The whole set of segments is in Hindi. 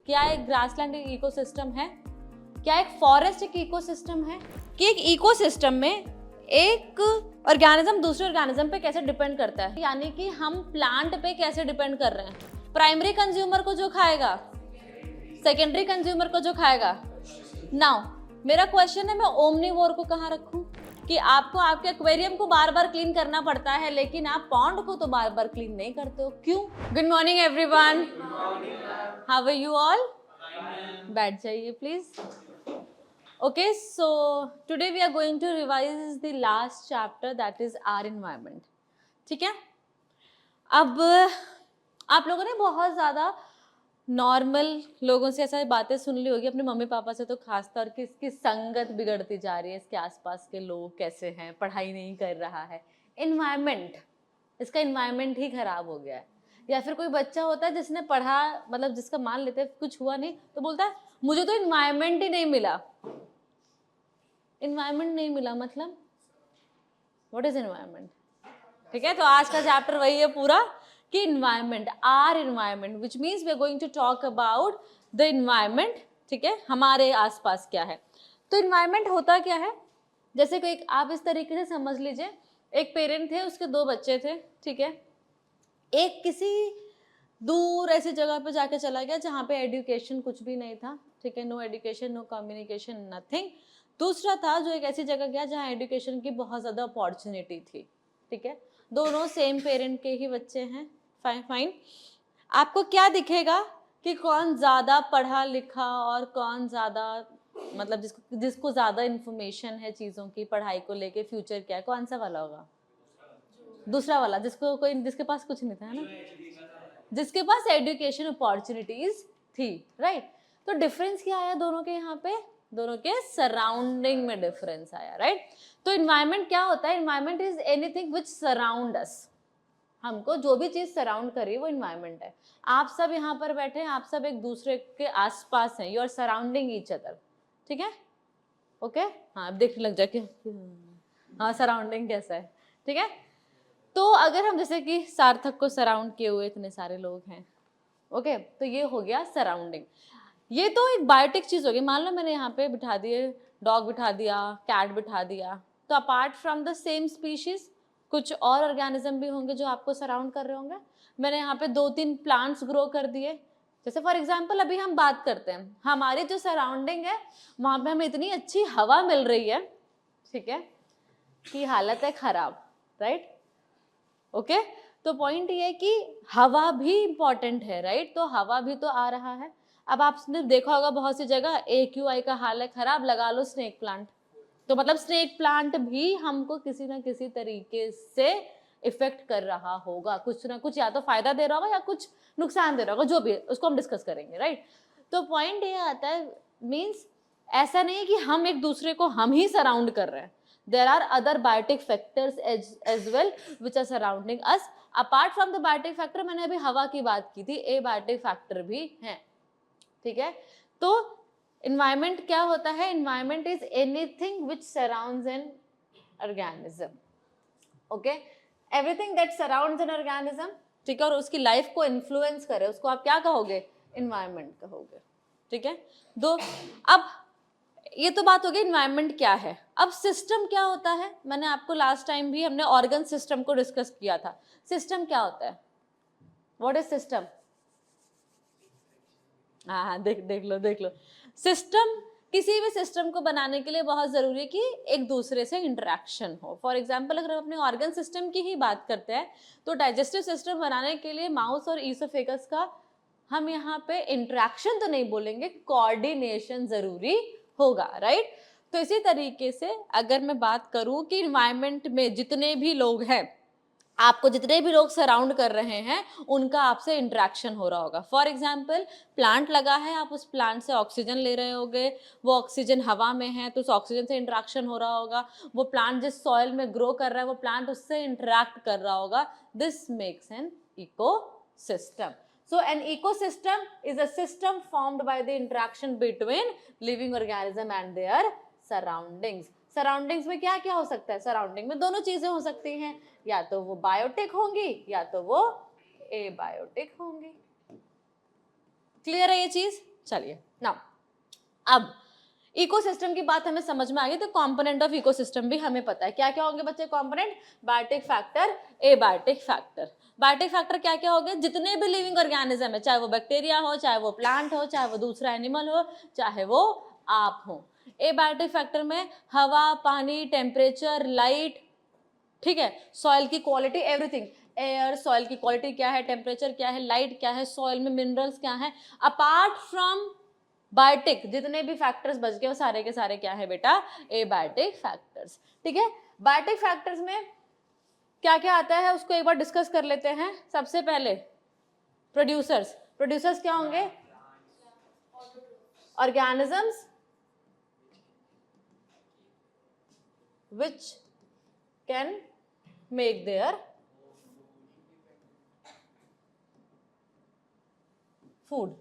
क्या एक ग्रासलैंड एक इकोसिस्टम है? क्या एक फॉरेस्ट एक इकोसिस्टम है? कि एक इकोसिस्टम में एक ऑर्गेनिज्म दूसरे ऑर्गेनिज्म पे कैसे डिपेंड करता है, यानी कि हम प्लांट पे कैसे डिपेंड कर रहे हैं। प्राइमरी कंज्यूमर को जो खाएगा, सेकेंडरी कंज्यूमर को जो खाएगा। नाउ मेरा क्वेश्चन है, मैं ओमनीवोर को कहाँ रखूं? कि आपको आपके एक्वेरियम को बार बार क्लीन करना पड़ता है, लेकिन आप पॉन्ड को तो बार बार क्लीन नहीं करते हो, क्यों? Good morning everyone, how are you all? बैठ जाइए please. Okay, so today we are going to revise the last chapter, that is our environment. ठीक है, अब आप लोगों ने बहुत ज़्यादा नॉर्मल लोगों से ऐसा बातें सुन ली होगी, अपने मम्मी पापा से तो खासतौर कि इसकी संगत बिगड़ती जा रही है, इसके आसपास के लोग कैसे हैं, पढ़ाई नहीं कर रहा है, इन्वायरमेंट, इसका इन्वायरमेंट ही खराब हो गया है। या फिर कोई बच्चा होता है जिसने पढ़ा, मतलब जिसका मान लेते हैं कुछ हुआ नहीं, तो बोलता है मुझे तो इन्वायरमेंट ही नहीं मिला। इन्वायरमेंट नहीं मिला मतलब व्हाट इज इन्वायरमेंट? ठीक है, तो आज का चैप्टर वही है पूरा कि environment, our environment, which means we are going to talk about the environment. ठीक है, हमारे आसपास क्या है। तो इन्वायरमेंट होता क्या है, जैसे कोई, आप इस तरीके से समझ लीजिए, एक पेरेंट थे, उसके 2 बच्चे थे। ठीक है, एक किसी दूर ऐसी जगह पे जाके चला गया जहाँ पे एजुकेशन कुछ भी नहीं था। ठीक है, no education, no communication, nothing. दूसरा था जो एक ऐसी जगह गया जहाँ एजुकेशन की बहुत ज़्यादा अपॉर्चुनिटी थी। ठीक है, दोनों सेम पेरेंट के ही बच्चे हैं। फाइन, आपको क्या दिखेगा कि कौन ज़्यादा पढ़ा लिखा और कौन ज़्यादा, मतलब जिसको ज़्यादा इन्फॉर्मेशन है चीज़ों की, पढ़ाई को लेके, फ्यूचर क्या है, कौन सा वाला होगा? दूसरा वाला, जिसके पास कुछ नहीं था, है ना, जिसके पास एजुकेशन अपॉर्चुनिटीज थी, राइट। तो डिफरेंस क्या आया दोनों के यहाँ पे? दोनों के सराउंडिंग में डिफरेंस आया, राइट। तो इन्वायरमेंट क्या होता है? Environment is anything which surround us. हमको जो भी चीज सराउंड कर रही है वो इन्वायरमेंट है। आप सब यहाँ पर बैठे हैं, आप सब एक दूसरे के आसपास हैं, you are surrounding each other. ठीक है, ओके। हाँ, अब देख लग जाके हाँ सराउंडिंग कैसा है। ठीक है, तो अगर हम जैसे कि सार्थक को सराउंड किए हुए इतने सारे लोग हैं, ओके, तो ये हो गया सराउंडिंग। ये तो एक बायोटिक चीज होगी। मान लो मैंने यहाँ पे बिठा दिए, डॉग बिठा दिया, कैट बिठा दिया, तो apart from the same species कुछ और ऑर्गेनिज्म भी होंगे जो आपको सराउंड कर रहे होंगे। मैंने यहाँ पे 2-3 प्लांट्स ग्रो कर दिए। जैसे फॉर एग्जाम्पल अभी हम बात करते हैं, हमारी जो सराउंडिंग है वहाँ पे हमें इतनी अच्छी हवा मिल रही है, ठीक है, कि हालत है खराब, राइट। ओके, तो पॉइंट ये है कि हवा भी इंपॉर्टेंट है, राइट। तो हवा भी तो आ रहा है। अब आपने देखा होगा बहुत सी जगह AQI का हाल है खराब, लगा लो स्नेक प्लांट। तो मतलब स्नेक प्लांट भी हमको किसी ना किसी तरीके से इफेक्ट कर रहा होगा, कुछ ना कुछ, या तो फायदा दे रहा होगा या कुछ नुकसान दे रहा होगा, जो भी है उसको हम डिस्कस करेंगे, राइट। तो पॉइंट ये आता है, मीन्स ऐसा नहीं है कि हम एक दूसरे को हम ही सराउंड कर रहे हैं। There are other biotic factors as well which are surrounding us. Apart from the biotic factor, मैंने अभी हवा की बात की थी, abiotic factor भी हैं, ठीक है। तो environment क्या होता है? Environment is anything which surrounds an organism. Okay, everything that surrounds an organism, ठीक है, और उसकी लाइफ को इन्फ्लुएंस करे, उसको आप क्या कहोगे? इन्वायरमेंट कहोगे, ठीक है। दो, अब ये तो बात हो गई इन्वायरमेंट क्या है। अब सिस्टम क्या होता है? मैंने आपको लास्ट टाइम भी हमने ऑर्गन सिस्टम को डिस्कस किया था। सिस्टम क्या होता है? What is system? हाँ, देख लो। सिस्टम, किसी भी सिस्टम को बनाने के लिए बहुत जरूरी है कि एक दूसरे से इंटरेक्शन हो। फॉर एग्जाम्पल अगर हम अपने ऑर्गन सिस्टम की ही बात करते हैं, तो डाइजेस्टिव सिस्टम बनाने के लिए माउस और ईसोफेगस का हम यहाँ पे इंटरेक्शन तो नहीं बोलेंगे, कोऑर्डिनेशन जरूरी होगा, राइट। तो इसी तरीके से अगर मैं बात करूं कि इन्वायरमेंट में जितने भी लोग हैं, आपको जितने भी लोग सराउंड कर रहे हैं, उनका आपसे इंटरेक्शन हो रहा होगा। फॉर एग्जाम्पल प्लांट लगा है, आप उस प्लांट से ऑक्सीजन ले रहे होगे, वो ऑक्सीजन हवा में है तो उस ऑक्सीजन से इंटरेक्शन हो रहा होगा। वो प्लांट जिस सॉइल में ग्रो कर रहा है, वो प्लांट उससे इंटरेक्ट कर रहा होगा। This makes an ecosystem. So an ecosystem is a system formed by the interaction between living organism and their surroundings. Surroundings में क्या क्या हो सकता है? सराउंडिंग में दोनों चीजें हो सकती हैं, या तो वो बायोटिक होंगी या तो वो एबायोटिक होंगी। क्लियर है ये चीज? चलिए नाउ अब इकोसिस्टम की बात हमें समझ में आ गई, तो कंपोनेंट ऑफ इकोसिस्टम भी हमें पता है। क्या क्या होंगे बच्चे component? Biotic factor, abiotic factor. Biotic factor क्या क्या हो गए? जितने भी लिविंग ऑर्गेनिज्म है, चाहे वो बैक्टीरिया हो, चाहे वो प्लांट हो, चाहे वो दूसरा एनिमल हो, चाहे वो आप हो। एबायोटिक फैक्टर में हवा, पानी, टेम्परेचर, लाइट, ठीक है, सॉइल की क्वालिटी, एवरीथिंग, एयर, सॉइल की क्वालिटी क्या है, टेम्परेचर क्या है, लाइट क्या है, सॉइल में मिनरल्स क्या है। अपार्ट फ्रॉम बायोटिक जितने भी फैक्टर्स बच गए वो सारे के सारे क्या है बेटा? Abiotic factors. ठीक है, बायोटिक फैक्टर्स में क्या क्या आता है उसको एक बार डिस्कस कर लेते हैं। सबसे पहले प्रोड्यूसर्स। प्रोड्यूसर्स क्या होंगे? Organisms which can make their food.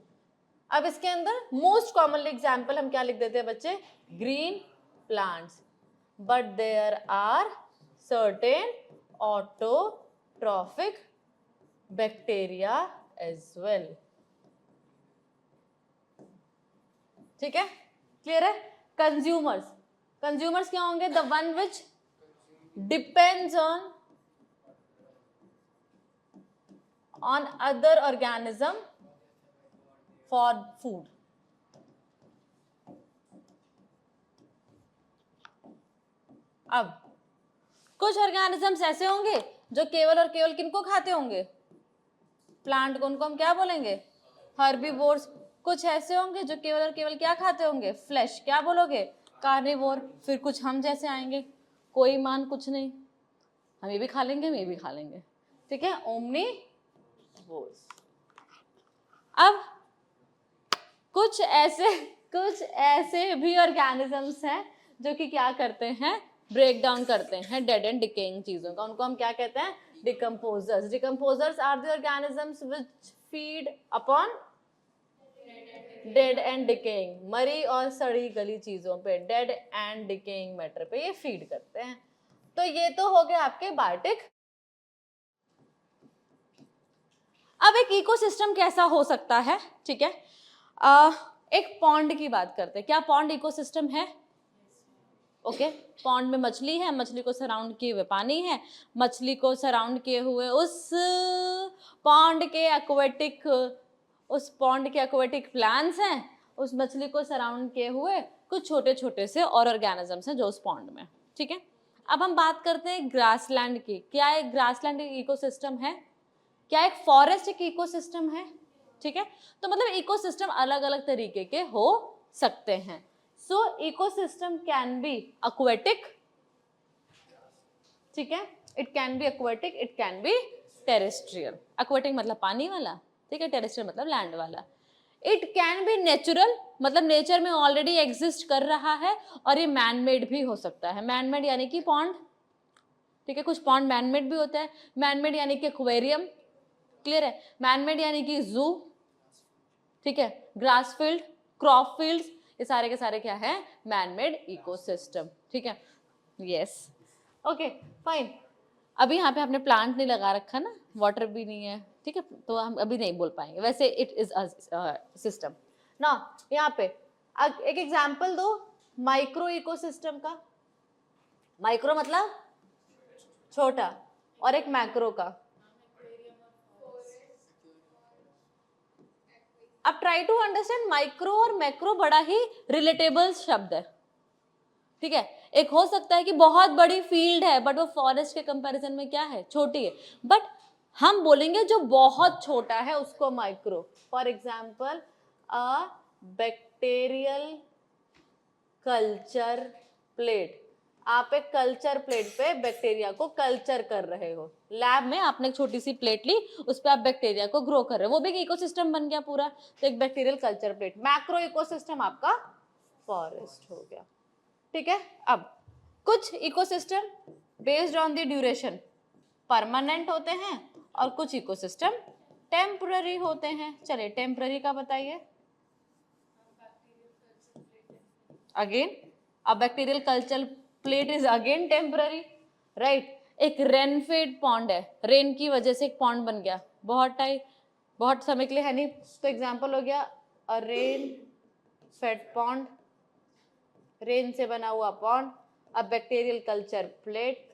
अब इसके अंदर मोस्ट कॉमनली एग्जाम्पल हम क्या लिख देते हैं बच्चे? Green plants, but there are certain autotrophic bacteria as well. ठीक है, क्लियर है? कंज्यूमर्स, कंज्यूमर्स क्या होंगे? The one which depends on other organism for food. अब कुछ ऑर्गेनिजम्स ऐसे होंगे जो केवल और केवल किनको खाते होंगे? प्लांट को, उनको हम क्या बोलेंगे? हर्बीवोर्स। कुछ ऐसे होंगे जो केवल और केवल क्या खाते होंगे? फ्लैश, क्या बोलोगे? कार्निवोर। फिर कुछ हम जैसे आएंगे, कोई मान कुछ नहीं, हम ये भी खा लेंगे, हम ये भी खा लेंगे। ठीक है, ओमनीवोर्स। अब कुछ ऐसे भी ऑर्गेनिजम्स हैं जो कि क्या करते हैं? ब्रेक डाउन करते हैं डेड एंड डिकेइंग चीजों का। उनको हम क्या कहते हैं? Decomposers. Decomposers are the organisms which feed upon dead and decaying, मरी और सड़ी गली चीजों पे, डेड एंड डिकेइंग मैटर पे ये फीड करते हैं। तो ये तो हो गए आपके बायोटिक। अब एक इकोसिस्टम कैसा हो सकता है? ठीक है, एक पॉन्ड की बात करते हैं। क्या पॉन्ड इकोसिस्टम है? ओके, पॉन्ड में मछली है, मछली को सराउंड किए हुए पानी है, मछली को सराउंड किए हुए उस पॉन्ड के एक्वेटिक प्लांट्स हैं, उस मछली को सराउंड किए हुए कुछ छोटे छोटे से और ऑर्गेनिजम्स हैं जो उस पॉन्ड में। ठीक है, अब हम बात करते हैं ग्रासलैंड की। क्या एक ग्रासलैंड एक इकोसिस्टम है? क्या एक फॉरेस्ट एक इकोसिस्टम है? ठीक है, तो मतलब इकोसिस्टम अलग अलग तरीके के हो सकते हैं। सो इकोसिस्टम कैन बी aquatic, ठीक है, it can be aquatic, it can be terrestrial. aquatic मतलब पानी वाला, ठीक है, टेरेस्ट्रियल मतलब लैंड वाला। इट कैन बी नेचुरल, मतलब नेचर में ऑलरेडी एग्जिस्ट कर रहा है, और ये मैन मेड भी हो सकता है। मैन मेड यानी कि पॉन्ड, ठीक है, कुछ पॉन्ड मैन मेड भी होता है। मैन मेड यानी कि एक्वेरियम, क्लियर है? मैन मेड यानी कि जू, ठीक है, ग्रास फील्ड, क्रॉप फील्ड्स, ये सारे के सारे क्या है? Man made ecosystem. ठीक है, यस, ओके, फाइन। अभी यहाँ पे आपने प्लांट नहीं लगा रखा ना, वाटर भी नहीं है, ठीक है, तो हम अभी नहीं बोल पाएंगे। वैसे इट इज अ सिस्टम ना। यहाँ पे एक एग्जाम्पल दो माइक्रो इकोसिस्टम का। माइक्रो मतलब छोटा, और एक मैक्रो का। अब ट्राई टू अंडरस्टैंड, माइक्रो और मैक्रो बड़ा ही रिलेटेबल शब्द है। ठीक है, एक हो सकता है कि बहुत बड़ी फील्ड है बट वो फॉरेस्ट के कंपैरिजन में क्या है? छोटी है, बट हम बोलेंगे जो बहुत छोटा है उसको micro. For example a bacterial culture plate. आप एक कल्चर प्लेट पे बैक्टीरिया को कल्चर कर रहे हो, लैब में आपने एक छोटी सी प्लेट ली, उस पर आप बैक्टीरिया को ग्रो कर रहे हो, वो भी एक इकोसिस्टम बन गया पूरा। तो एक bacterial culture plate. Macro ecosystem आपका फॉरेस्ट हो गया। ठीक है, अब कुछ ecosystem based on the duration permanent होते हैं और कुछ इकोसिस्टम टेम्पररी होते हैं। चलिए टेम्पररी का बताइए। Again a bacterial culture plate is again temporary, right? एक रेन फेड पॉन्ड है, रेन की वजह से एक पॉन्ड बन गया, बहुत समय के लिए है नहीं, तो एग्जाम्पल हो गया अ रेन फेड पॉन्ड, रेन से बना हुआ pond, a bacterial culture plate.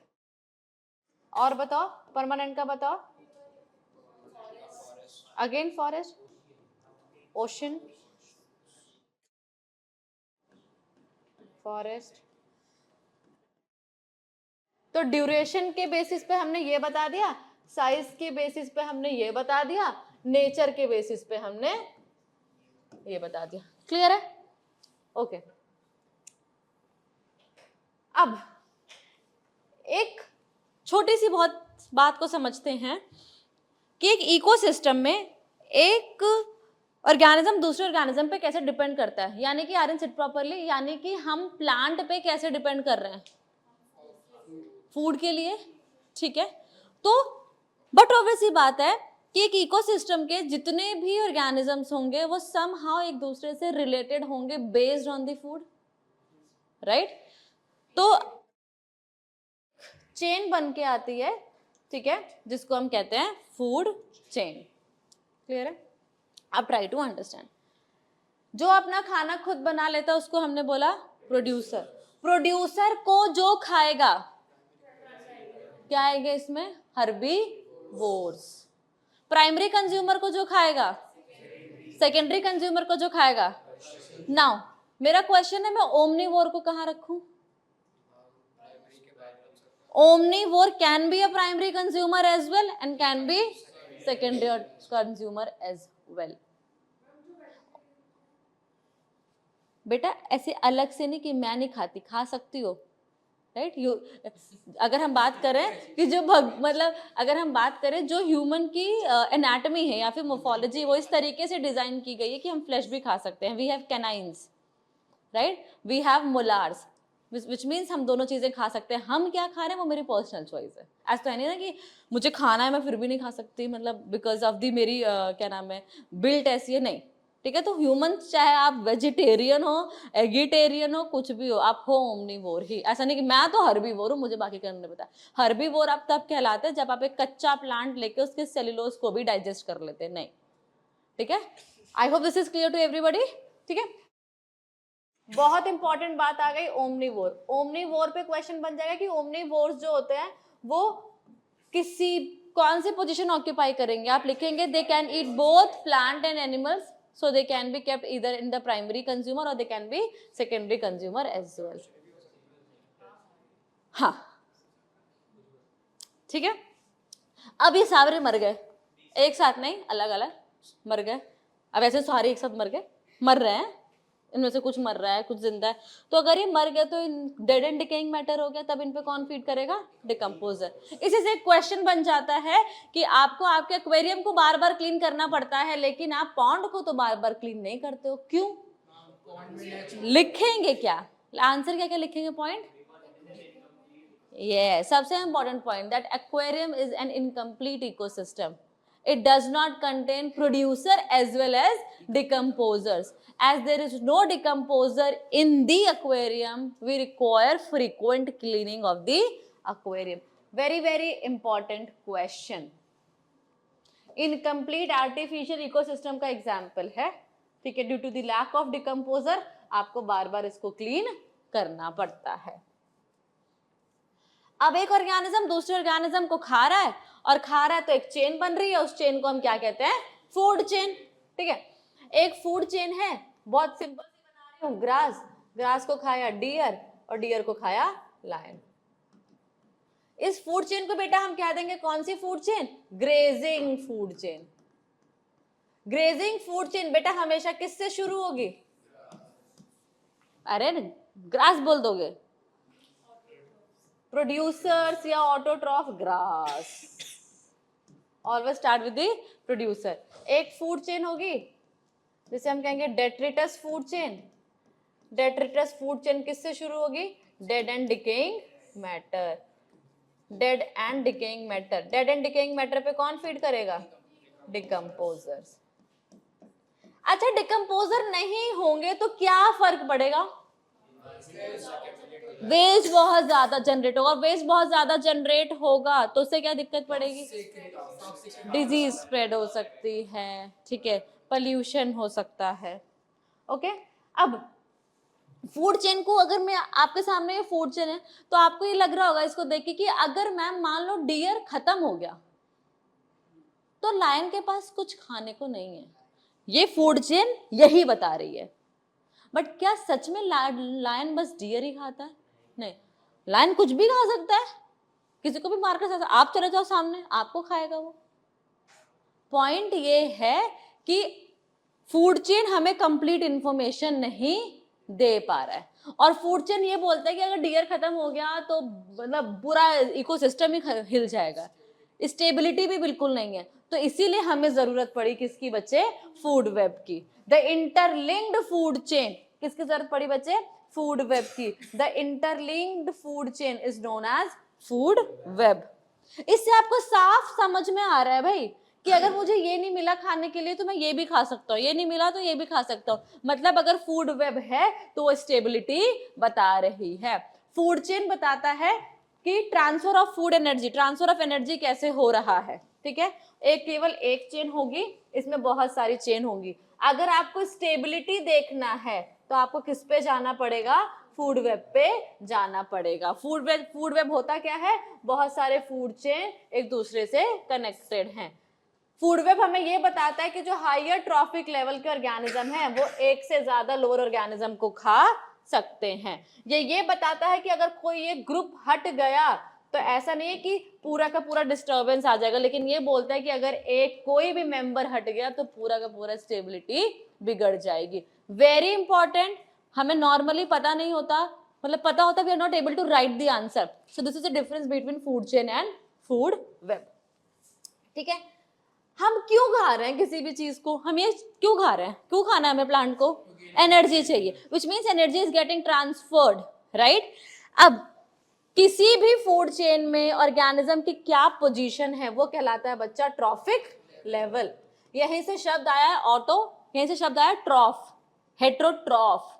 और बताओ परमानेंट का बताओ। Again forest, ocean, forest. तो ड्यूरेशन के बेसिस पे हमने ये बता दिया, साइज के बेसिस पे हमने ये बता दिया, नेचर के बेसिस पे हमने ये बता दिया। क्लियर है? ओके। अब एक छोटी सी बहुत बात को समझते हैं कि एक इकोसिस्टम में एक ऑर्गेनिज्म दूसरे ऑर्गेनिज्म पे कैसे डिपेंड करता है, यानी कि आर्यन सिट प्रॉपरली, यानी कि हम प्लांट पे कैसे डिपेंड कर रहे हैं फूड के लिए, ठीक है। तो बट ऑब्वियसली बात है कि एक इकोसिस्टम के जितने भी ऑर्गेनिजम्स होंगे वो समहाउ एक दूसरे से रिलेटेड होंगे based on the food, right. तो चेन बन के आती है, ठीक है, जिसको हम कहते हैं फूड चेन। क्लियर है? अब ट्राई टू अंडरस्टैंड। जो अपना खाना खुद बना लेता है उसको हमने बोला प्रोड्यूसर। प्रोड्यूसर को जो खाएगा क्या आएगा इसमें? हर्बीवोर्स। प्राइमरी कंज्यूमर को जो खाएगा, सेकेंडरी कंज्यूमर को जो खाएगा। नाउ मेरा क्वेश्चन है, मैं ओमनीवोर को कहां रखूं? Omnivore can be a primary consumer as well and can be secondary consumer as well. बेटा ऐसे अलग से नहीं कि मैं नहीं खाती, खा सकती हो, राइट। यू अगर हम बात करें कि जो मतलब अगर हम बात करें जो ह्यूमन की एनाटॉमी है या फिर मोर्फोलॉजी, वो इस तरीके से डिजाइन की गई है कि हम फ्लैश भी खा सकते हैं। We have canines, right, we have molars, which means हम दोनों चीजें खा सकते हैं। हम क्या खा रहे हैं वो मेरी पर्सनल चॉइस है। ऐसा तो है नहीं ना कि मुझे खाना है मैं फिर भी नहीं खा सकती, मतलब बिकॉज ऑफ दी मेरी क्या नाम है बिल्ट ऐसी है, नहीं, ठीक है। तो ह्यूमन चाहे आप वेजिटेरियन हो, एगिटेरियन हो, कुछ भी हो, आप हो ओमनीवोर ही। ऐसा नहीं कि मैं तो हर्बीवोर हूँ, मुझे बाकी करने पता। हर्बीवोर आप तब कहलाते हैं जब आप एक कच्चा प्लांट लेके उसके सेल्यूलोज को भी डाइजेस्ट कर लेते हैं, नहीं, ठीक है। I hope this is clear to everybody, ठीक है। बहुत इंपॉर्टेंट बात आ गई, ओमनीवोर। ओमनीवोर पे क्वेश्चन बन जाएगा कि ओमनीवोर्स जो होते हैं वो किसी कौन सी पोजीशन ऑक्यूपाई करेंगे। आप लिखेंगे they can eat both plant and animals, so they can be kept either in the primary consumer और they can be secondary consumer as well. हाँ, ठीक है। अब ये सारे मर गए, एक साथ नहीं, अलग अलग मर गए। अब ऐसे सारे एक साथ मर गए, मर रहे हैं, इनमें से कुछ मर रहा है कुछ जिंदा है। तो अगर ये मर गया तो डेड एंड डिकेइंग मैटर हो गया, तब इन पे कौन फीड करेगा? डिकम्पोजर। इसी से क्वेश्चन बन जाता है कि आपको आपके एक्वेरियम को बार बार क्लीन करना पड़ता है, लेकिन आप पॉन्ड को तो बार बार क्लीन नहीं करते हो, क्यों? लिखेंगे क्या आंसर, क्या क्या लिखेंगे पॉइंट? ये सबसे important point, that aquarium is an incomplete ecosystem. It does not contain producer as well as decomposers. As there is no decomposer in the aquarium, we require frequent cleaning of the aquarium. Very, very important question. Incomplete artificial ecosystem का example है, ठीक है। Due to the lack of decomposer, आपको बार बार इसको clean करना पड़ता है। अब एक ऑर्गेनिज्म दूसरे ऑर्गेनिज्म को खा रहा है, और खा रहा है तो एक चेन बन रही है, उस चेन को हम क्या कहते हैं? फूड चेन, ठीक है। एक फूड चेन है, बहुत सिंपल सी बना रही हूँ। ग्रास, ग्रास को खाया डियर और डियर को खाया लायन। इस फूड चेन को बेटा हम क्या देंगे? कौन सी food chain? Grazing food chain. Grazing food chain बेटा हमेशा किससे शुरू होगी? अरे ग्रास बोल दोगे, प्रोड्यूसर्स या autotroph grass. Always start with the producer. एक फूड चेन होगी जिसे हम कहेंगे detritus food chain. Detritus food chain किससे शुरू होगी? Dead and decaying matter. Dead and decaying matter, dead and decaying matter पे कौन फीड करेगा? डिकम्पोजर्स। अच्छा, डिकम्पोजर नहीं होंगे तो क्या फर्क पड़ेगा? वेस्ट बहुत ज्यादा जनरेट होगा, वेस्ट बहुत ज्यादा जनरेट होगा तो उससे क्या दिक्कत पड़ेगी? डिजीज स्प्रेड हो सकती है, ठीक है। पॉल्यूशन हो सकता है। ओके, अब फूड चेन को अगर मैं आपके सामने ये फूड चेन है तो आपको ये लग रहा होगा इसको देख के कि अगर मैम मान लो डियर खत्म हो गया तो लायन के पास कुछ खाने को नहीं है। ये फूड चेन यही बता रही है। बट क्या सच में लायन बस डियर ही खाता है? नहीं, लायन कुछ भी खा सकता है, किसी को भी मार कर सकता है। आप चले जाओ सामने, आपको खाएगा वो। पॉइंट ये है कि फूड चेन हमें कंप्लीट इंफॉर्मेशन नहीं दे पा रहा है, और फूड चेन ये बोलता है कि अगर डियर खत्म हो गया तो मतलब पूरा इकोसिस्टम ही हिल जाएगा, स्टेबिलिटी भी बिल्कुल नहीं है। तो इसीलिए हमें जरूरत पड़ी किसकी बच्चे? फूड वेब की। द इंटरलिंक्ड फूड चेन, किसकी जरूरत पड़ी बच्चे? फूड वेब की। The interlinked food chain is known as food web. इससे आपको साफ समझ में आ रहा है भाई कि अगर मुझे ये नहीं मिला खाने के लिए तो मैं ये भी खा सकता हूँ, ये नहीं मिला तो ये भी खा सकता हूँ। मतलब अगर फूड वेब है तो वो स्टेबिलिटी बता रही है। फूड चेन बताता है कि transfer of food energy, transfer of energy कैसे हो रहा है। ठीक है, एक केवल एक चेन होगी, इसमें बहुत सारी चेन होंगी। अगर आपको स्टेबिलिटी देखना है तो आपको किस पे जाना पड़ेगा? फूड वेब पे जाना पड़ेगा। फूड वेब होता क्या है? बहुत सारे फूड चेन एक दूसरे से कनेक्टेड हैं। फूड वेब हमें ये बताता है कि जो हायर ट्रॉफिक लेवल के ऑर्गेनिज्म है वो एक से ज्यादा लोअर ऑर्गेनिज्म को खा सकते हैं। ये बताता है कि अगर कोई ये ग्रुप हट गया तो ऐसा नहीं है कि पूरा का पूरा डिस्टर्बेंस आ जाएगा, लेकिन ये बोलता है कि अगर एक कोई भी मेंबर हट गया तो पूरा का पूरा स्टेबिलिटी बिगड़ जाएगी। वेरी इंपॉर्टेंट, हमें नॉर्मली पता नहीं होता, मतलब पता होता we are not able to write the answer. So this is the difference between food chain and food web. ठीक है, हम क्यों खा रहे हैं किसी भी चीज को? हम ये क्यों खा रहे हैं? क्यों खाना है हमें प्लांट को? एनर्जी चाहिए, which means energy is getting transferred, right. अब किसी भी फूड चेन में ऑर्गेनिज्म की क्या पोजीशन है वो कहलाता है बच्चा ट्रॉफिक लेवल। यहीं से शब्द आया है ऑटो, यहीं से शब्द आया ट्रॉफ, हेट्रोट्रॉफ।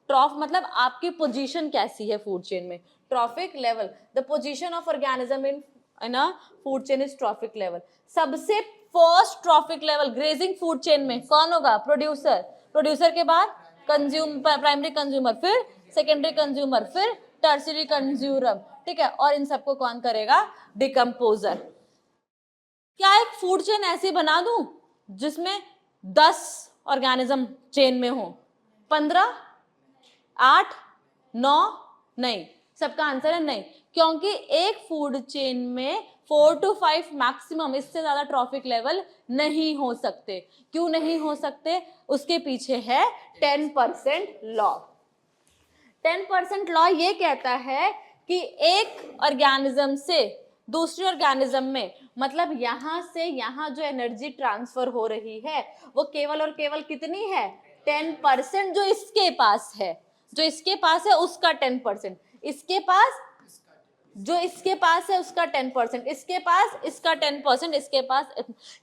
ट्रॉफ मतलब आपकी पोजीशन कैसी है फूड चेन में, trophic level. The position of organism in a food chain is trophic level. सबसे first trophic level grazing food chain में कौन होगा? प्रोड्यूसर। प्रोड्यूसर के बाद प्राइमरी कंज्यूमर, फिर सेकेंडरी कंज्यूमर, फिर टर्सरी कंज्यूमर। ठीक है, और इन सबको कौन करेगा? डिकम्पोजर। क्या एक फूड चेन ऐसी बना दूं जिसमें 10 ऑर्गेनिज्म चेन में हो? 15, 8, 9? नहीं, सबका आंसर है नहीं, क्योंकि एक फूड चेन में 4 to 5 मैक्सिमम, इससे ज्यादा ट्रॉफिक लेवल नहीं हो सकते। क्यों नहीं हो सकते? उसके पीछे है 10% लॉ। 10% लॉ ये कहता है कि एक ऑर्गेनिज्म से दूसरे ऑर्गेनिज्म में, मतलब यहां से यहां जो एनर्जी ट्रांसफर हो रही है वो केवल और केवल कितनी है? 10%। जो इसके पास है, जो इसके पास है उसका 10%, इसके पास, जो इसके पास है उसका 10%, इसके पास इसका 10%, इसके पास।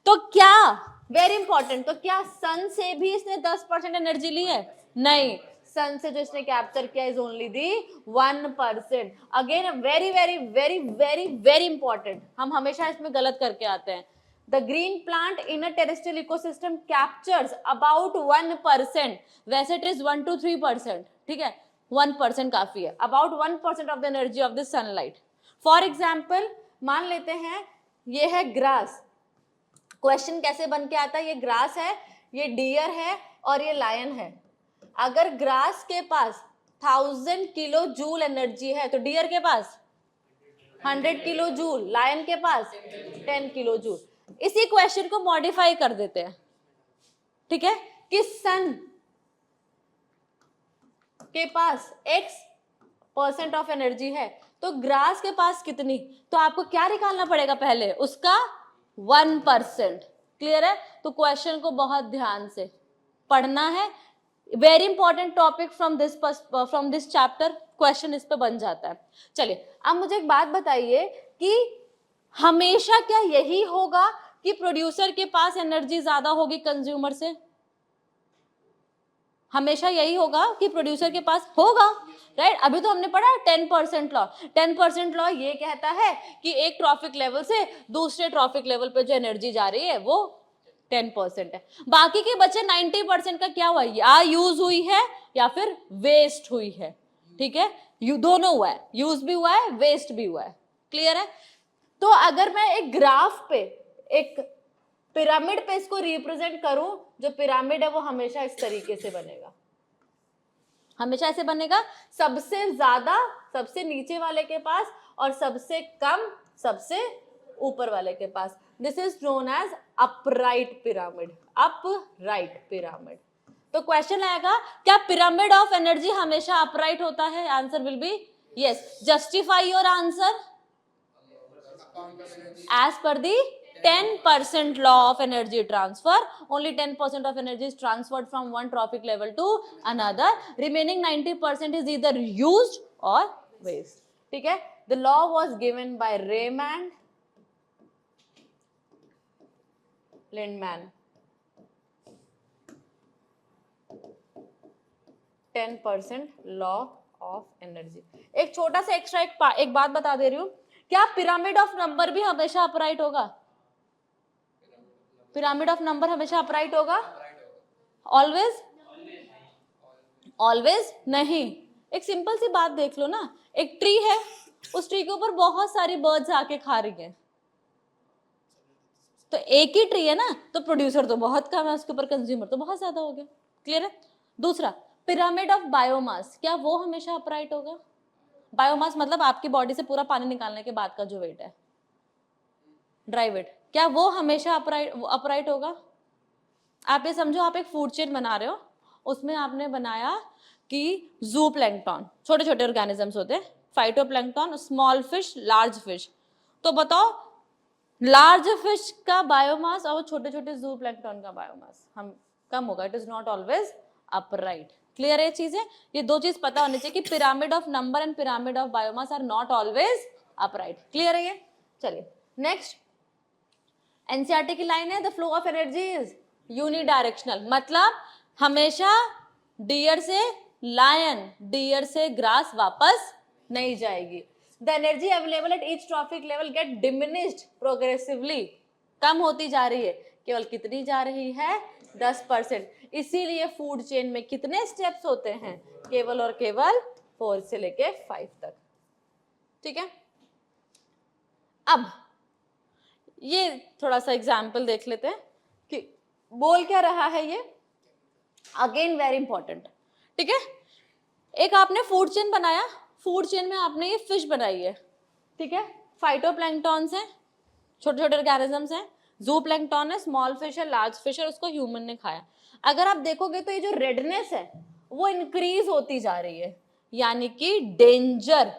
तो क्या, वेरी इंपॉर्टेंट, तो क्या सन से भी इसने 10% एनर्जी ली है? नहीं, सन से जो इसने कैप्चर किया is only the 1%। Again very very very very very important, हम हमेशा इसमें गलत करके आते हैं। The green plant in a terrestrial ecosystem captures about 1%, वैसे it is 1 to 3%, ठीक है, 1% काफी है, about 1% of the energy of the sunlight. For example, मान लेते हैं ये है ग्रास। क्वेश्चन कैसे बन के आता है? ये ग्रास है, ये डियर है और ये लायन है। अगर ग्रास के पास 1000 किलो जूल एनर्जी है तो डियर के पास 100 किलो जूल, लायन के पास 10 किलो जूल। इसी क्वेश्चन को मॉडिफाई कर देते हैं, ठीक है, कि सन के पास x% ऑफ एनर्जी है तो ग्रास के पास कितनी? तो आपको क्या निकालना पड़ेगा? पहले उसका 1%। क्लियर है? तो क्वेश्चन को बहुत ध्यान से पढ़ना है। Very important topic from this chapter, question इस पे बन जाता है। चलिए, अब मुझे एक बात बताइए कि हमेशा क्या यही होगा कि प्रोड्यूसर के पास एनर्जी ज्यादा होगी कंज्यूमर से? हमेशा यही होगा कि प्रोड्यूसर के पास होगा, राइट? अभी तो हमने पढ़ा 10% लॉ। 10% लॉ ये कहता है कि एक ट्रॉफिक लेवल से दूसरे ट्रॉफिक लेवल पे जो एनर्जी जा रही है वो 10% है। बाकी के बचे 90% का क्या हुआ, या यूज हुई है या फिर वेस्ट हुई है। ठीक है, यू दोनों हुआ है, यूज भी हुआ है, वेस्ट भी हुआ है। क्लियर है? तो अगर मैं एक ग्राफ पे, एक पिरामिड पे इसको रिप्रेजेंट करूं, जो पिरामिड है वो हमेशा इस तरीके से बनेगा, हमेशा ऐसे बनेगा, सबसे ज्यादा सबसे नीचे वाले के पास और सबसे कम सबसे ऊपर वाले के पास। This is known as upright pyramid, upright pyramid. तो क्वेश्चन आएगा, क्या pyramid of energy always upright होता है? Answer will be yes. Justify your answer. As per the 10% law of energy transfer, only 10% of energy is transferred from one trophic level to another. Remaining 90% is either used or waste. ठीक है? The law was given by Raymond Lindman. 10% law of energy. एक छोटा सा एक्स्ट्रा एक बात बता दे रही हूं, क्या पिरामिड ऑफ नंबर भी हमेशा अपराइट होगा? पिरामिड ऑफ नंबर हमेशा अपराइट होगा? ऑलवेज? ऑलवेज नहीं। एक सिंपल सी बात देख लो ना, एक ट्री है, उस ट्री के ऊपर बहुत सारी बर्ड्स आके खा रही हैं, तो एक ही ट्री है ना, तो प्रोड्यूसर तो बहुत कम है, उसके ऊपर कंज्यूमर तो बहुत ज्यादा हो गया। क्लियर है? दूसरा, पिरामिड ऑफ बायोमास, क्या वो हमेशा अपराइट होगा? बायोमास मतलब आपकी बॉडी से पूरा पानी निकालने के बाद का जो वेट है, ड्राई वेट, क्या वो हमेशा अपराइट होगा? आप ये समझो, आप एक फूड चेन बना रहे हो, उसमें आपने बनाया कि जू प्लैंक्टन, छोटे छोटे ऑर्गेनिजम्स होते हैं, phytoplankton, small fish, large fish, तो बताओ लार्ज फिश का बायोमास और छोटे छोटे जू प्लैंक्टन का बायोमास हम कम होगा। It is not always upright. Clear है चीजें? ये दो चीज पता होनी चाहिए कि pyramid of number and pyramid of biomass are not always upright. Clear है ये? चलिए नेक्स्ट, एनसीईआरटी की लाइन है, the flow of energy is unidirectional, मतलब हमेशा डियर से लायन, डियर से ग्रास वापस नहीं जाएगी। The energy available at each trophic level get diminished progressively, कम होती जा रही है। केवल कितनी जा रही है? 10%। इसीलिए फूड चेन में कितने स्टेप्स होते हैं? केवल और केवल 4 से लेके 5 तक। ठीक है, अब ये थोड़ा सा एग्जाम्पल देख लेते हैं कि बोल क्या रहा है ये। Again very important. ठीक है, एक आपने फूड चेन बनाया, फूड चेन में आपने ये फिश बनाई है, ठीक है, फाइटोप्लैंक्टन्स हैं, छोटे छोटे ऑर्गेनिजम्स हैं, जू प्लैंक्टन है, स्मॉल फिश है, लार्ज फिश है, उसको ह्यूमन ने खाया। अगर आप देखोगे तो ये जो रेडनेस है वो इंक्रीज होती जा रही है, यानी कि डेंजर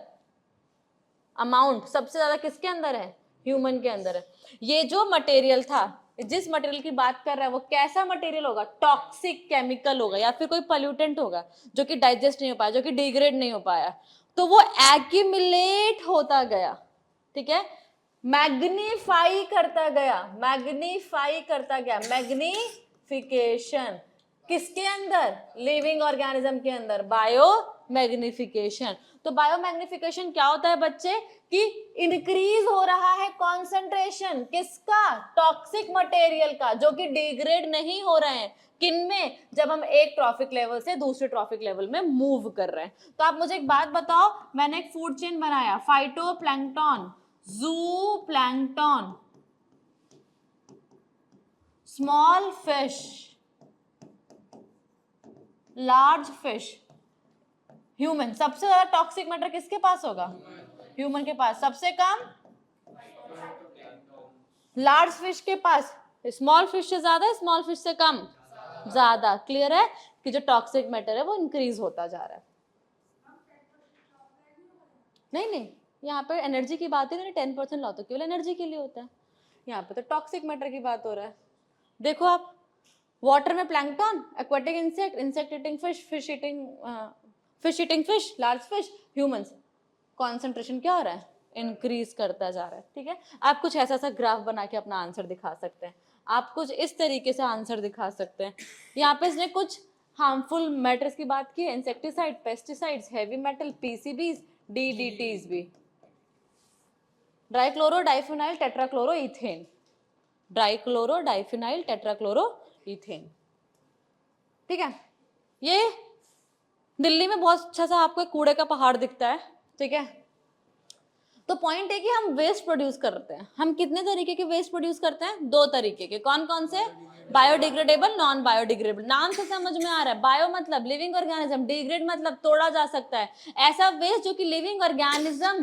अमाउंट सबसे ज्यादा किसके अंदर है? ह्यूमन के अंदर है। ये जो मटेरियल था, जिस मटेरियल की बात कर रहा है वो कैसा मटेरियल होगा? टॉक्सिक केमिकल होगा या फिर कोई पोल्यूटेंट होगा जो कि डाइजेस्ट नहीं हो पाया, जो कि डिग्रेड नहीं हो पाया, तो वो एक्यूमुलेट होता गया। ठीक है, मैग्नीफाई करता गया, मैग्नीफाई करता गया, मैग्नीफिकेशन किसके अंदर? लिविंग ऑर्गेनिज्म के अंदर, बायो मैग्निफिकेशन। तो बायो मैग्निफिकेशन क्या होता है बच्चे? कि इंक्रीज हो रहा है कॉन्सेंट्रेशन किसका? टॉक्सिक मटेरियल का, जो कि डिग्रेड नहीं हो रहे हैं। किनमें? जब हम एक ट्रॉफिक लेवल से दूसरे ट्रॉफिक लेवल में मूव कर रहे हैं। तो आप मुझे एक बात बताओ, मैंने एक फूड चेन बनाया, फाइटोप्लैंक्टन, जू plankton, small fish, large fish, human. सबसे ज्यादा टॉक्सिक मैटर किसके पास होगा? ह्यूमन के पास। सबसे कम लार्ज फिश के पास, स्मॉल फिश से ज्यादा, स्मॉल फिश से कम ज्यादा। क्लियर है कि जो टॉक्सिक मैटर है वो इंक्रीज होता जा रहा है। नहीं नहीं, यहाँ पे एनर्जी की बात है, 10% लॉ तो केवल एनर्जी के लिए होता है, यहाँ पे तो टॉक्सिक मैटर की बात हो रहा है। देखो आप, वाटर में plankton, aquatic insect, insect eating fish, fish eating fish, large fish, humans, concentration क्या हो रहा है? इंक्रीज करता जा रहा है। ठीक है, आप कुछ ऐसा सा ग्राफ बना के अपना आंसर दिखा सकते हैं, आप कुछ इस तरीके से आंसर दिखा सकते हैं। यहाँ पे इसने कुछ हार्मफुल मैटर्स की बात की है, insecticide, pesticides, heavy metal, PCBs, DDTs भी, dichloro diphenyl tetrachloro ethane. Dichloro diphenyl tetrachloro ethane. ठीक है, ये दिल्ली में बहुत अच्छा सा आपको एक कूड़े का पहाड़ दिखता है, ठीक है। तो पॉइंट है कि हम वेस्ट प्रोड्यूस करते हैं। हम कितने तरीके के वेस्ट प्रोड्यूस करते हैं? 2 तरीके के। कौन कौन से? Biodegradable, non biodegradable. नाम से समझ में आ रहा है, बायो मतलब लिविंग ऑर्गेनिज्म, डिग्रेड मतलब तोड़ा जा सकता है। ऐसा वेस्ट जो कि लिविंग ऑर्गेनिज्म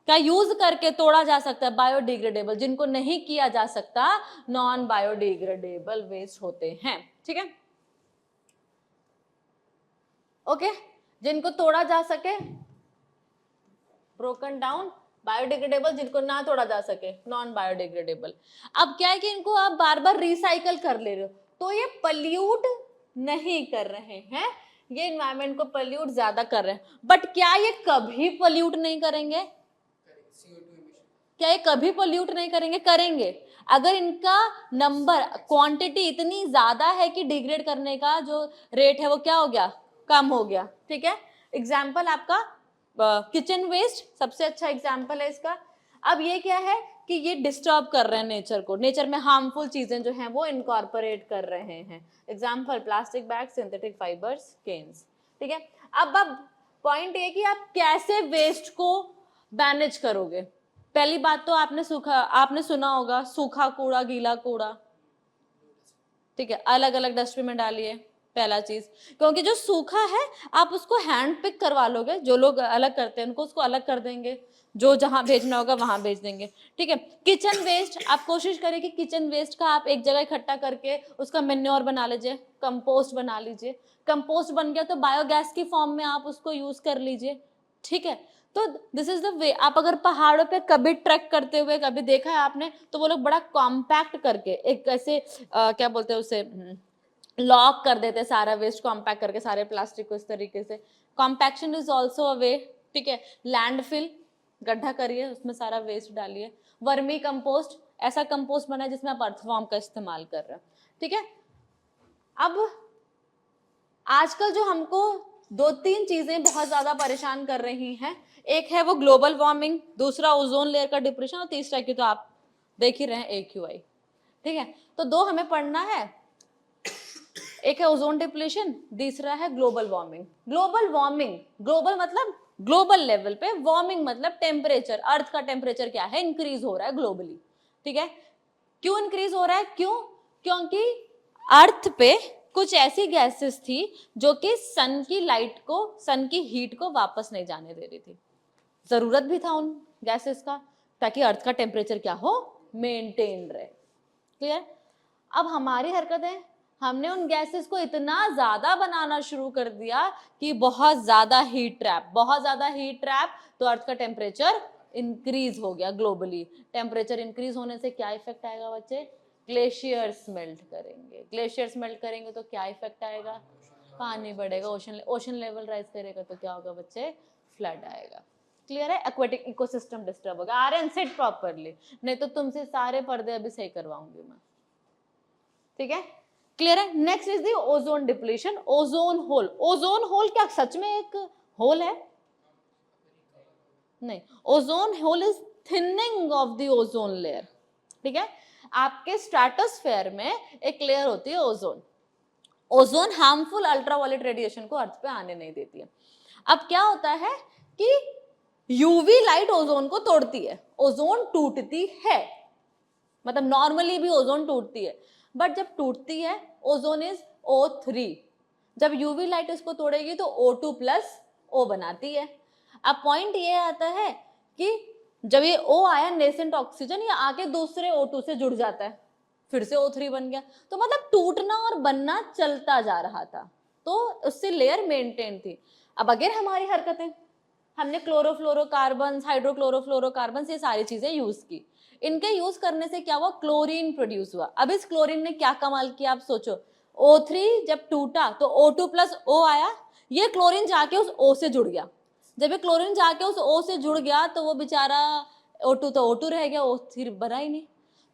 का यूज करके तोड़ा जा सकता है, बायोडिग्रेडेबल। जिनको नहीं किया जा सकता, नॉन बायोडिग्रेडेबल वेस्ट होते हैं, ठीक है। ओके, जिनको तोड़ा जा सके, ब्रोकन डाउन, बायोडिग्रेडेबल। जिनको ना तोड़ा जा सके, नॉन बायोडिग्रेडेबल। अब क्या है कि इनको आप बार बार रिसाइकल कर ले रहे हो, तो ये पल्यूट नहीं कर रहे हैं, ये इन्वायरमेंट को पल्यूट ज्यादा कर रहे हैं। बट क्या ये कभी पल्यूट नहीं करेंगे? क्या ये कभी पल्यूट नहीं करेंगे? करेंगे। अगर इनका नंबर, क्वांटिटी इतनी ज्यादा है कि डिग्रेड करने का जो रेट है वो क्या हो गया? कम हो गया, ठीक है। एग्जाम्पल आपका किचन वेस्ट सबसे अच्छा एग्जाम्पल है इसका। अब ये क्या है कि ये डिस्टर्ब कर रहे हैं नेचर को, नेचर में हार्मफुल चीजें जो हैं वो इनकॉर्पोरेट कर रहे हैं। Example plastic bag, synthetic fibres, cans, ठीक है। अब पॉइंट ये कि आप कैसे वेस्ट को मैनेज करोगे। पहली बात तो आपने सुना होगा सूखा कूड़ा, गीला कूड़ा, ठीक है, अलग अलग डस्टबिन में डालिए, पहला चीज। क्योंकि जो सूखा है आप उसको हैंड पिक करवा लोगे, जो लोग अलग करते हैं उनको उसको अलग कर देंगे, जो जहां भेजना होगा वहां भेज देंगे, ठीक है। किचन वेस्ट आप कोशिश करें कि किचन वेस्ट का आप एक जगह इकट्ठा करके उसका मेन्योर बना लीजिए, कंपोस्ट बना लीजिए। कंपोस्ट बन गया तो बायोगैस की फॉर्म में आप उसको यूज कर लीजिए, ठीक है। तो दिस इज द वे। आप अगर पहाड़ों पे कभी ट्रैक करते हुए कभी देखा है आपने, तो वो लोग बड़ा कॉम्पैक्ट करके एक ऐसे क्या बोलते हैं उसे, लॉक कर देते हैं सारा वेस्ट, कॉम्पैक्ट करके सारे प्लास्टिक को इस तरीके से। कॉम्पैक्शन इज ऑल्सो अ वे, ठीक है। लैंडफिल, गड्ढा करिए, उसमें सारा वेस्ट डालिए। वर्मी कंपोस्ट, ऐसा कंपोस्ट बना जिसमें आप अर्थवॉर्म का इस्तेमाल कर रहे हैं, ठीक है। अब आजकल जो हमको 2-3 चीजें बहुत ज्यादा परेशान कर रही हैं, एक है वो ग्लोबल वार्मिंग, दूसरा ओजोन लेयर का डिप्रेशन, और तीसरा की तो आप देख ही रहे हैं AQI, ठीक है। तो 2 हमें पढ़ना है, एक है ओजोन डिप्लेशन, दूसरा है global warming. Global warming, global मतलब ग्लोबल लेवल पे, वार्मिंग मतलब टेम्परेचर, अर्थ का टेम्परेचर क्या है, इंक्रीज हो रहा है ग्लोबली, ठीक है। क्यों इंक्रीज हो रहा है? क्योंकि अर्थ पे कुछ ऐसी गैसेस थी जो कि सन की लाइट को, सन की हीट को वापस नहीं जाने दे रही थी। जरूरत भी था उन गैसेस का, ताकि अर्थ का टेम्परेचर क्या हो, मेंटेन रहे, क्लियर। अब हमारी हरकतें, हमने उन गैसेस को इतना ज्यादा बनाना शुरू कर दिया कि बहुत ज्यादा हीट ट्रैप, तो अर्थ का टेम्परेचर इंक्रीज हो गया ग्लोबली। टेम्परेचर इंक्रीज होने से क्या इफेक्ट आएगा बच्चे? ग्लेशियर्स मेल्ट करेंगे। ग्लेशियर्स मेल्ट करेंगे तो क्या इफेक्ट आएगा? पानी बढ़ेगा, ओशन लेवल राइज करेगा तो क्या होगा बच्चे? फ्लड आएगा, क्लियर है। एक्वेटिक इकोसिस्टम डिस्टर्ब होगा। आर्यन सिट प्रॉपरली, नहीं तो तुमसे सारे पर्दे अभी सही करवाऊंगी मैं, ठीक है, क्लियर है। Next is the ozone depletion, ozone hole. Ozone hole क्या सच में एक होल है? नहीं, ozone hole is thinning of the ozone layer, ठीक है। आपके स्ट्रेटोस्फेयर में एक लेयर होती है ozone. Ozone harmful ultraviolet radiation को अर्थ पे आने नहीं देती है। अब क्या होता है कि यूवी लाइट ओजोन को तोड़ती है, ओजोन टूटती है, मतलब नॉर्मली भी ओजोन टूटती है, बट जब टूटती है ओजोन इज O3, जब यूवी लाइट इसको तोड़ेगी तो O2+O बनाती है। अब पॉइंट ये आता है कि जब ये O आया नेसेंट ऑक्सीजन, ये आके दूसरे O2 से जुड़ जाता है, फिर से O3 बन गया, तो मतलब टूटना और बनना चलता जा रहा था, तो उससे लेयर मेंटेन थी। अब अगर हमारी हरकतें, हमने क्लोरोफ्लोरोकार्बन, हाइड्रोक्लोरोफ्लोरोकार्बन, ये सारी चीजें यूज की। इनके यूज करने से क्या हुआ? क्लोरीन प्रोड्यूस हुआ। अब इस क्लोरीन ने क्या कमाल किया आप सोचो, O3 जब टूटा तो O2+O आया, ये क्लोरीन जाके उस O से जुड़ गया। जब ये क्लोरीन जाके उस O से जुड़ गया तो वो बेचारा O2 तो O2 रह गया, O3 बना ही नहीं।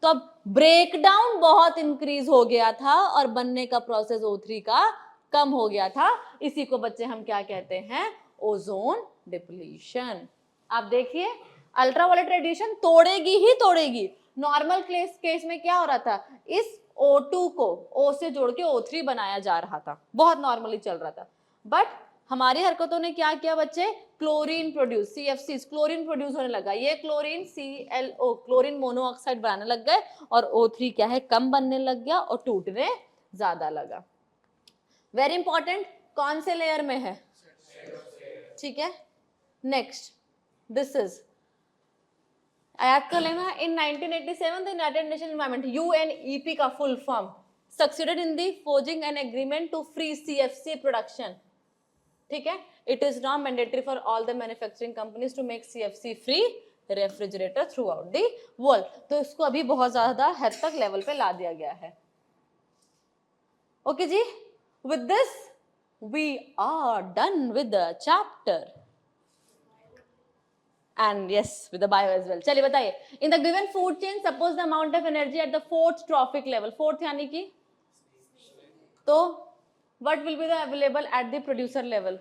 तो अब ब्रेकडाउन बहुत इंक्रीज हो गया था और बनने का प्रोसेस O3 का कम हो गया था। इसी को बच्चे हम क्या कहते हैं? Ozone depletion. आप देखिए अल्ट्रावायलेट रेडिएशन तोड़ेगी ही तोड़ेगी, नॉर्मल केस में क्या हो रहा था, इस O2 को O से जोड़ के O3 बनाया जा रहा था, बहुत नॉर्मली चल रहा था। बट हमारी हरकतों ने क्या किया बच्चे, chlorine produce, CFC, chlorine produce होने लगा, ये क्लोरीन ClO, क्लोरीन मोनोऑक्साइड बनाने लग गए, और O3 क्या है, कम बनने लग गया और टूटने ज्यादा लगा। वेरी इंपॉर्टेंट, कौन से लेयर में है, ठीक है। नेक्स्ट, दिस इज, याद कर लेना, in 1987 the United Nation environment, UNEP का full form, succeeded in the forging an agreement to free CFC production, ठीक है। It is not mandatory for all the manufacturing companies to make CFC free refrigerator throughout the world. तो इसको अभी बहुत ज्यादा हद तक लेवल पे ला दिया गया है। ओके जी, with this we are done with the chapter and yes with the bio as well। चलिए बताइए, in the given food chain suppose the amount of energy at the fourth trophic level, fourth यानी कि, तो what will be the available at the producer level,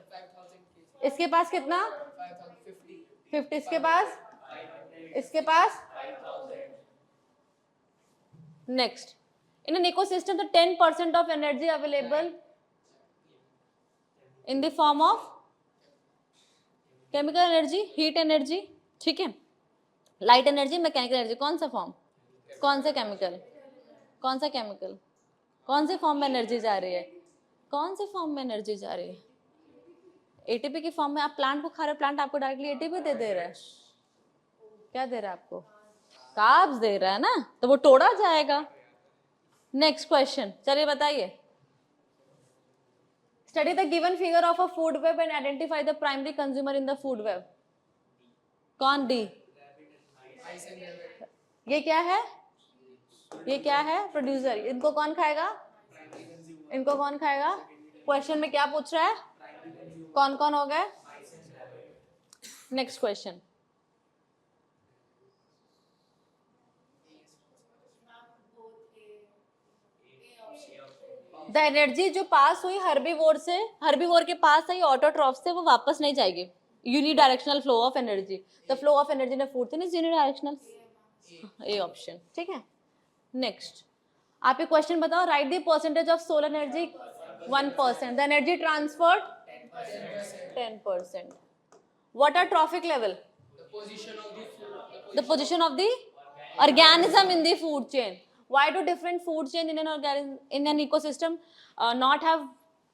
इसके पास कितना, 50, इसके पास next, in an ecosystem the 10% of energy available in the form of chemical energy, heat energy, ठीक है, लाइट एनर्जी, मैकेनिकल एनर्जी, कौन सा फॉर्म, कौन सा केमिकल, कौन सा केमिकल, कौन से फॉर्म में एनर्जी जा रही है, कौन से फॉर्म में एनर्जी जा रही है, ATP की फॉर्म में। आप प्लांट को खा रहे हो, प्लांट आपको डायरेक्टली ATP दे रहा है, क्या दे रहा है आपको, कार्ब्स दे रहा है ना, तो वो तोड़ा जाएगा। नेक्स्ट क्वेश्चन, चलिए बताइए, study the given figure of a food web and identify the primary consumer in the food web, कौन, D, ये क्या है, ये क्या है, प्रोड्यूसर, इनको कौन खाएगा, इनको कौन खाएगा, क्वेश्चन में क्या पूछ रहा है, कौन कौन हो गए। नेक्स्ट क्वेश्चन, द एनर्जी जो पास हुई हर्बीवोर से, हर्बीवोर के पास आई ऑटोट्रॉफ से, वो वापस नहीं जाएगी, unidirectional flow of energy, the flow of energy in food chain is unidirectional, A option, ठीक है। नेक्स्ट, आप ये क्वेश्चन बताओ, write the percentage of solar energy 1%, the energy transferred 10%, what are trophic level, the position of the organism in the food chain, why do different food chain in an ecosystem not have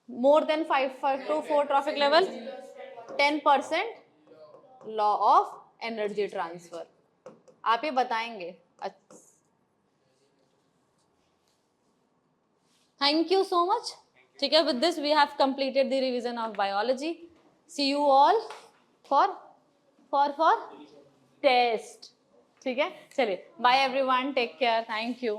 more than 5 to 4 trophic level, 10% law of energy transfer, आप ये बताएंगे। थैंक यू सो मच, ठीक है। With this we have completed the revision of biology, see you all for test, ठीक है। चलिए, bye everyone, take care, thank you.